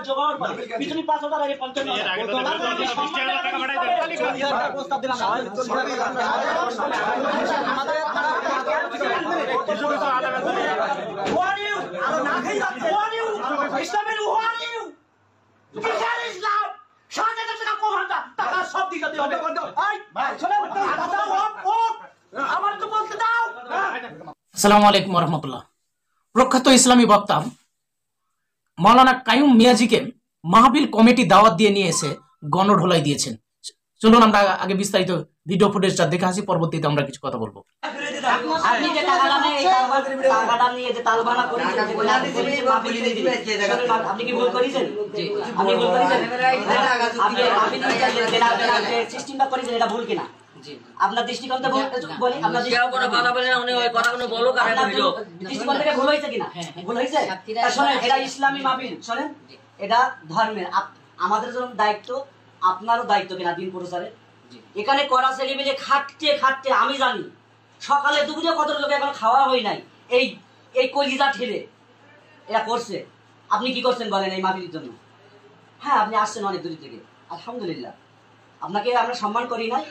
জোগাড় করে পিছনে 5,000 আগে আসসালামু আলাইকুম রহমতুল্লাহ। প্রখ্যাত ইসলামী বক্তা মাওলানা কাইয়ুম মিয়াজিকে মাহফিল কমিটি দাওয়াত দিয়ে নিয়ে এসে গণঢোলাই দিয়েছেন। চলুন আমরা আগে বিস্তারিত ভিডিও ফুটেজটা দেখে আসি, পরবর্তীতে আমরা কিছু কথা বলবো। আপনি যে টাকাটা নিয়ে এই টাকাটা নিয়ে যে তালবানা করেছেন, আপনি কি ভুল করেছেন? আপনি ভুল করেছেন? আপনি সিস্টেমটা করেছেন, এটা ভুল কিনা আপনার দৃষ্টিকোণ থেকে বলি। আপনার দৃষ্টিকোণ থেকে ভুল হয়েছে কিনা? ভুল হয়েছে। শোনেন, এটা ইসলামী মাহফিল, শোনেন এটা ধর্মের, আমাদের জন্য দায়িত্ব, আপনারও দায়িত্ব কিনা দিন প্রচারে। এখানে করা ছেলে মিলে খাটতে খাটতে আমি জানি সকালে দুপুরে কত লোক এখন খাওয়া হয় নাই, এই কলিজা ঠেলে এরা করছে। আপনি কি করছেন বলেন এই মাহফিলের জন্য? হ্যাঁ, আপনি আসছেন অনেক দূর থেকে, আলহামদুলিল্লাহ। আপনাকে আমরা সম্মান করি নাই,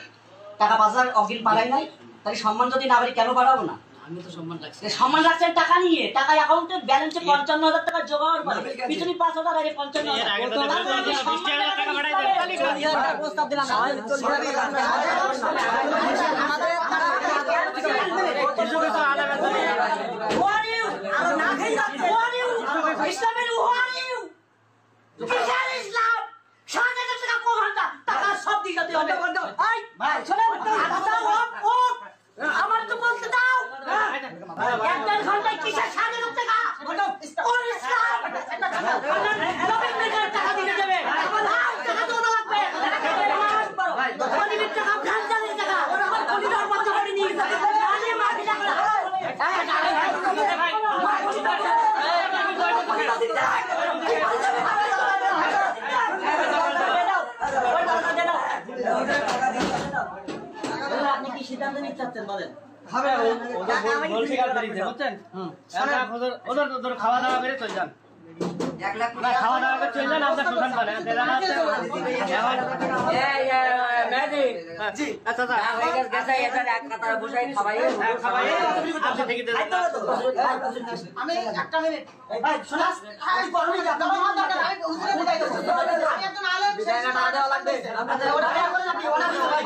টাকা 5,000 অগ্রিম পাঠাই নাই, তাই সম্মান যদি না করি কেন বাড়াবো না? আমি তো সম্মান রাখছি। সম্মান রাখছেন টাকা নিয়ে, টাকা অ্যাকাউন্টে ব্যালেন্সে 55,000 টাকা জোগাড় করে পিছনে 5,000 আগে 55,000 প্রস্তাব দিলাম। ইসলামের ইসলাম 7,000 টাকা কোভান্ডা টাকা সব দিকে দিতে হবে। আমার তো বলতে দাও, 1.5 ঘন্টায় কিসের 7,000 টাকা? টাকা দিতে যাবে, টাকা তো লাগবে। গরিবের টাকা, ভ্রান্তালের টাকা, আমার কলিদার মতো করে নিয়ে যাবে। আরে মাফি টাকা আপনি কি সিদ্ধান্ত নিতে চাচ্ছেন বলেন? খাওয়া দাওয়া করে চলে যান, খাওয়া দাওয়া করে চলে যান, আপনার দোকান বানায় আমি একটা মিনিট ভাই শোনাস, আমি গরমে যাব আমার দরকার, আমি হুজুরে বুঝাই দেব। আমি একজন আলেম, জায়গা না দেওয়া লাগবে। আপনাদের ওটা করে আপনি ওটা দিন ভাই,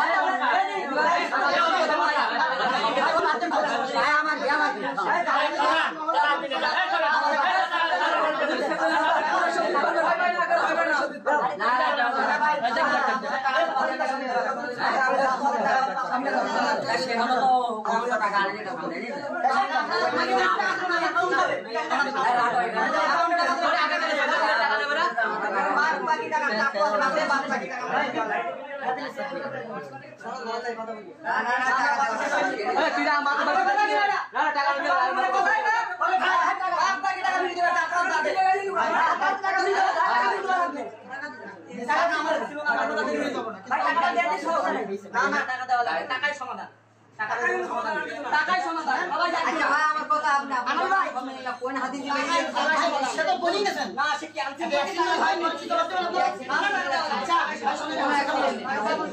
টাকাই সমাধান, টাকাই সমাধান। আমার কথা আমার ভাই কোন হাতি দিবে সেটা বলি না স্যার। না সে কি আনতে ভাই মাছি তো আচ্ছা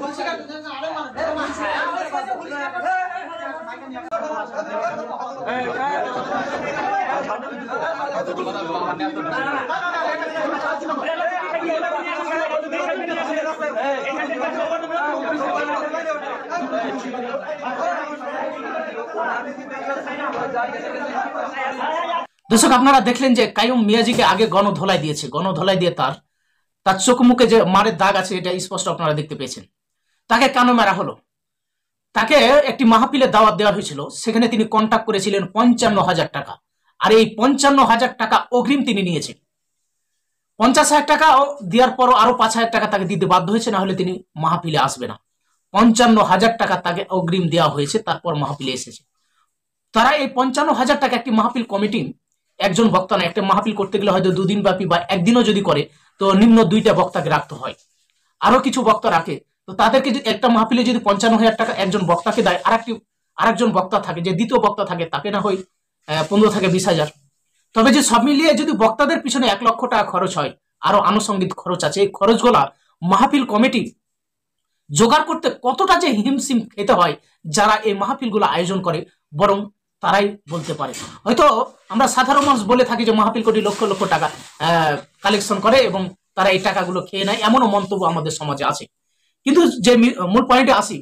বলছি না আরে দর্শক, আপনারা দেখলেন যে কাইয়ুম মিয়াজিকে আগে গণধোলাই দিয়েছে, গণধোলাই দিয়ে তার চোখ মুখে যে মারের দাগ আছে এটা স্পষ্ট আপনারা দেখতে পেয়েছেন। তাকে কেন মারা হলো? তাকে একটি মাহফিলে দাওয়াত দেওয়া হয়েছিল, সেখানে তিনি কন্ট্যাক্ট করেছিলেন 55,000 টাকা, আর এই 55,000 টাকা অগ্রিম তিনি নিয়েছেন। 50,000 টাকা দেওয়ার পরও আরো 5,000 টাকা তাকে দিতে বাধ্য হয়েছে, না হলে তিনি মাহফিলে আসবে না। 55,000 টাকা তাকে অগ্রিম দেওয়া হয়েছে, তারপর মাহফিলে এসেছে। তারা এই 55,000 টাকা একটি মাহফিল কমিটি, একজন বক্তা না, একটা মাহফিল করতে গেলে হয়তো 2 দিন ব্যাপী বা একদিনও যদি করে তো নিম্ন 2টা বক্তাকে রাখতে হয়, আরো কিছু বক্তা রাখে। তো তাদেরকে যদি একটা মাহফিলে যদি 55,000 টাকা একজন বক্তাকে দেয়, আরেকজন বক্তা থাকে, যে দ্বিতীয় বক্তা থাকে, তাকে না হয় 15 থেকে 20,000। তবে যে সব মিলিয়ে যদি বক্তাদের পিছনে 1 লক্ষ টাকা খরচ হয়, আরো আনুষঙ্গিক খরচ আছে। এই খরচগুলা মাহফিল কমিটি জোগাড় করতে কতটা যে হিমশিম খেতে হয় যারা এই মাহফিলগুলো আয়োজন করে, বরং তারাই বলতে পারে। হয়তো আমরা সাধারণ মানুষ বলে থাকি যে মাহফিল কোটি লক্ষ লক্ষ টাকা কালেকশন করে এবং তারা এই টাকাগুলো খেয়ে নেয়, এমনও মন্তব্য আমাদের সমাজে আছে। কিন্তু যে মূল পয়েন্টে আসি,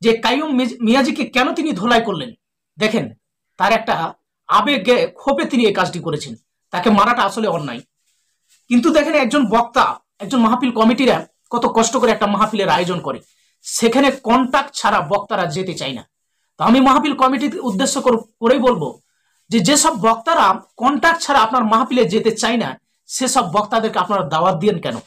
যে কাইয়ুম মিয়াজিকে কেন তিনি ধোলাই করলেন, দেখেন তার একটা আবেগে ক্ষোভে তিনি এই কাজটি করেছেন। তাকে মারাটা আসলে অন্যায়, কিন্তু দেখেন একজন বক্তা, একজন মাহফিল কমিটিরা কত কষ্ট করে একটা মাহফিলের আয়োজন করে, সেখানে কন্টাক্ট ছাড়া বক্তারা যেতে চায় না। তো আমি মাহফিল কমিটির উদ্দেশ্য করেই বলবো যে যেসব বক্তারা কন্টাক্ট ছাড়া আপনার মাহফিলে যেতে চায় না, সেসব বক্তাদেরকে আপনারা দাওয়াত দিয়েন কেন?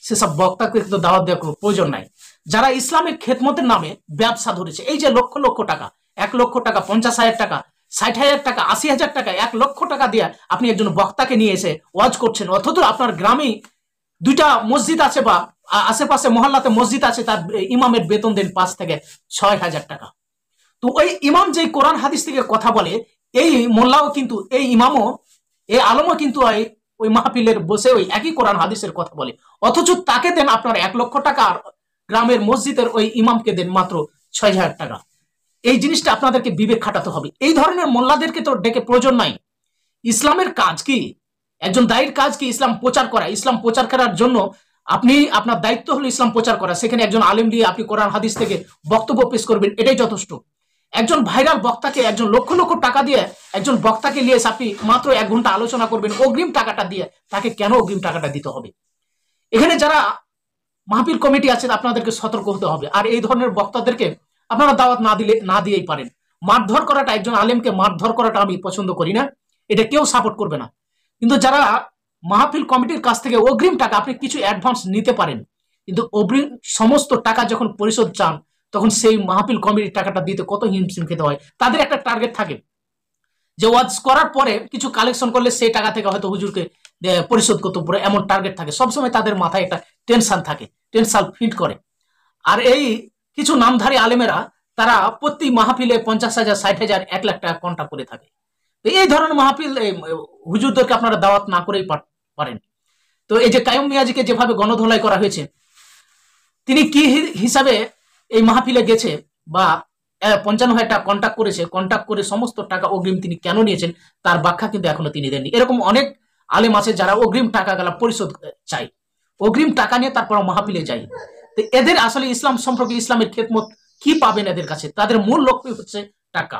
সেসব বক্তাকে তো দাওয়াত দেওয়ার কোনো প্রয়োজন নাই। যারা ইসলামের খেদমতের নামে ব্যবসা ধরেছে, এই যে লক্ষ লক্ষ টাকা, 1 লক্ষ টাকা, 50,000 টাকা, 60,000 টাকা, 80,000 টাকা, 1 লক্ষ টাকা দিয়ে আপনি একজন বক্তাকে নিয়ে এসে ওয়াজ করছেন, অথচ আপনার গ্রামে 2টা মসজিদ আছে বা আশেপাশে মহল্লাতে মসজিদ আছে, তার ইমামের বেতন দেন 5 থেকে 6,000 টাকা। তো ওই ইমাম যে কোরআন হাদিস থেকে কথা বলে, এই মোল্লাও কিন্তু, এই ইমামও, এই আলমও কিন্তু ওই মাহফিলের বসে ওই একই কোরআন হাদিসের কথা বলে, অথচ তাকে দেন আপনার 1 লক্ষ টাকা, আর গ্রামের মসজিদের ওই ইমামকে দেন মাত্র 6,000 টাকা। এই জিনিসটা আপনাদেরকে বিবেক খাটাতে হবে। এই ধরনের মোল্লাদেরকে তো ডেকে প্রয়োজন নাই। ইসলামের কাজ কি? একজন দায়ীর কাজ কি? ইসলাম প্রচার করা। ইসলাম প্রচার করার জন্য আপনার দায়িত্ব হলো ইসলাম প্রচার করা। সেখানে একজন আলেম দিয়ে আপনি কোরআন হাদিস থেকে বক্তব্য পেশ করবেন, এটাই যথেষ্ট। একজন ভাইরাল বক্তাকে, একজন লক্ষ লক্ষ টাকা দিয়ে একজন বক্তাকে নিয়ে আপনি মাত্র 1 ঘন্টা আলোচনা করবেন অগ্রিম টাকাটা দিয়ে, তাকে কেন অগ্রিম টাকাটা দিতে হবে? এখানে যারা মাহফিল কমিটি আছে আপনাদেরকে সতর্ক হতে হবে। আর এই ধরনের বক্তাদেরকে আপনারা দাওয়াত না দিয়েই পারেন। মারধর করাটা, একজন আলেমকে মারধর করাটা আমি পছন্দ করি না, এটা কেউ সাপোর্ট করবে না। কিন্তু যারা মাহফিল কমিটির কাছ থেকে অগ্রিম টাকা, আপনি কিছু অ্যাডভান্স নিতে পারেন, কিন্তু অগ্রিম সমস্ত টাকা যখন পরিশোধ চান, তখন সেই মাহফিল কমিটির টাকাটা দিতে কত হিমশিম খেতে হয়। তাদের একটা টার্গেট থাকে যে ওয়াজ করার পরে কিছু কালেকশন করলে সেই টাকা থেকে হয়তো হুজুরকে পরিশোধ করতে পারে, এমন টার্গেট থাকে। সবসময় তাদের মাথায় একটা টেনশন থাকে, টেনশন ফিট করে। আর এই কিছু নামধারী আলেমেরা তারা প্রতি মাহফিলে 50,000, 60,000, 1 লাখ টাকা কন্ট্যাক্ট করে থাকে। তো এই ধরনের মাহফিল হুজুরদেরকে আপনারা দাওয়াত না করেই পারেন। তো এই যে কাইয়ুম মিয়াজিকে যেভাবে গণধোলাই করা হয়েছে, তিনি কি হিসাবে এই মাহফিলে গেছে বা 55,000 টাকা কন্ট্যাক্ট করেছে, কন্ট্যাক্ট করে সমস্ত টাকা অগ্রিম তিনি কেন নিয়েছেন, তার ব্যাখ্যা কিন্তু এখনো তিনি দেননি। এরকম অনেক আলেম আছে যারা অগ্রিম টাকা গেলা পরিশোধ চাই, অগ্রিম টাকা নিয়ে তারপর মাহফিলে যায়। তো এদের আসলে ইসলাম সম্পর্কে, ইসলামের খেদমত কি পাবেন এদের কাছে? তাদের মূল লক্ষ্য হচ্ছে টাকা।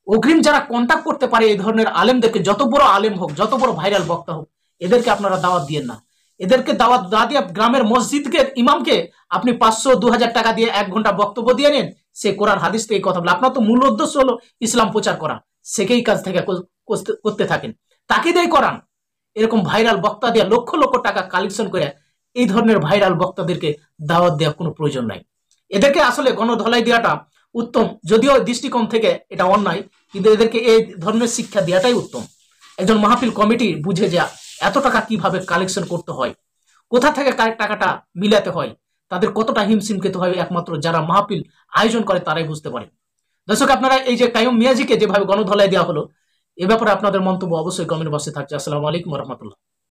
অগ্রিম যারা কন্ট্যাক্ট করতে পারে এই ধরনের আলেমদেরকে, যত বড় আলেম হোক, যত বড় ভাইরাল বক্তা হোক, এদেরকে আপনারা দাওয়াত দিয়েন না। এদেরকে দাওয়াত না দিয়ে গ্রামের মসজিদকে ইমামকে আপনি 500, 2,000 টাকা দিয়ে 1 ঘন্টা বক্তব্য দিয়ে নেন, সে কোরআন হাদিস থেকে কথা বলে। আপনার তো মূল উদ্দেশ্য হলো ইসলাম প্রচার করা, সেকেই কাজ থেকে করতে থাকেন, তাকে দিয়ে করান। এরকম ভাইরাল বক্তা দিয়ে লক্ষ লক্ষ টাকা কালেকশন করে এই ধরনের ভাইরাল বক্তাদেরকে দাওয়াত দেওয়ার কোনো প্রয়োজন নাই। এদেরকে আসলে গণধোলাই দেওয়াটা উত্তম, যদিও দৃষ্টিকোণ থেকে এটা অন্যায়, কিন্তু এদেরকে এই ধরনের শিক্ষা দেওয়াটাই উত্তম। একজন মাহফিল কমিটি বুঝে যা এত টাকা কিভাবে কালেকশন করতে হয়, কোথা থেকে টাকাটা মিলাতে হয়, তাদের কতটা হিমশিম খেতে হয়, একমাত্র যারা মাহফিল আয়োজন করে তারাই বুঝতে পারে। দর্শক, আপনারা এই যে কাইয়ুম মিয়াজিকে যেভাবে গণধোলাই দেওয়া হলো, এ ব্যাপারে আপনাদের মন্তব্য অবশ্যই কমেন্ট বক্সে থাকছে। আসসালামু আলাইকুম ওয়া রাহমাতুল্লাহ।